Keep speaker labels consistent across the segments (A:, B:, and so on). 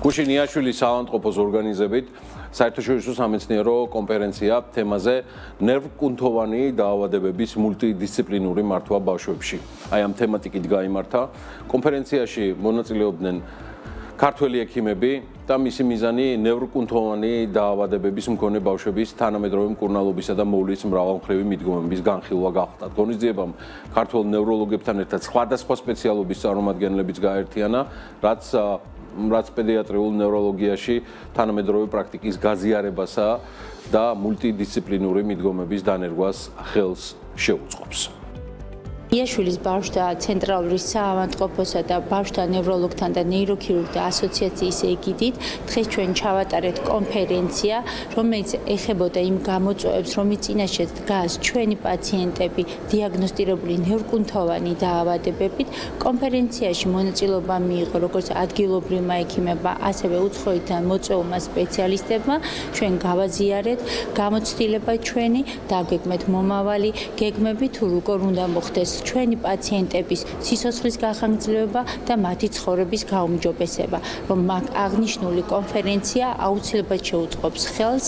A: გუშინიაშვილის საავადმყოფოს ორგანიზებით საერთაშორისო სამეცნიერო კონფერენცია თემაზე ნერვკუნთოვანი დაავადებების მულტიდისციპლინური მართვა ბავშვებში. Აი ამ თემატიკით გაიმართა. კონფერენციაში მონაწილეობდნენ ქართველი ექიმები და მისი მიზანი ნევროკუნთოვანი დაავადებების მქონე ბავშვების თანამედროვე მკურნალობისა და მოვლის მრავალმხრივი მიდგომების განხილვა გახდა. ღონისძიებამ ქართველ ნევროლოგებთან ერთად სხვადასხვა სპეციალობის წარმომადგენლებიც გაერთიანა, რაც პედიატრიულ ნევროლოგიაში თანამედროვე პრაქტიკის გაზიარებასა და მულტიდისციპლინური მიდგომების დანერგვას ხელს შეუწყობს.
B: იაშვილის ბავშვთა ცენტრალური საავადმყოფოსა და ბავშვთა ნევროლოგთან და ნეიროქირურგთა ასოციაციის ეგიდით დღეს ჩვენ ჩავატარეთ კონფერენცია, რომელიც ეხებოდა იმ გამოწვევებს, რომლის წინაშე დგას ჩვენი პაციენტები დიაგნოსტირებული ნევრკუნთოვანი დაავადებებით. კონფერენციაში მონაწილეობა მიიღო როგორც ადგილობრივმა ექიმებმა, ასევე უცხოეთიდან მოწვეულმა სპეციალისტებმა. ჩვენ გავაზიარეთ გამოცდილება ჩვენი, დაგეგმეთ მომავალი გეგმები თუ როგორ უნდა მოხდეს ჩვენი პაციენტების სიცოცხლის გახანგრძლივება და მათი ცხოვრების გაუმჯობესება, რომ მაგ აღნიშნული კონფერენცია აუცილებლად შეუწყობს ხელს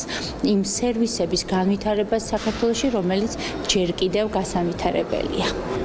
B: იმ სერვისების განვითარებას საქართველოში, რომელიც ჯერ კიდევ გასავითარებელია.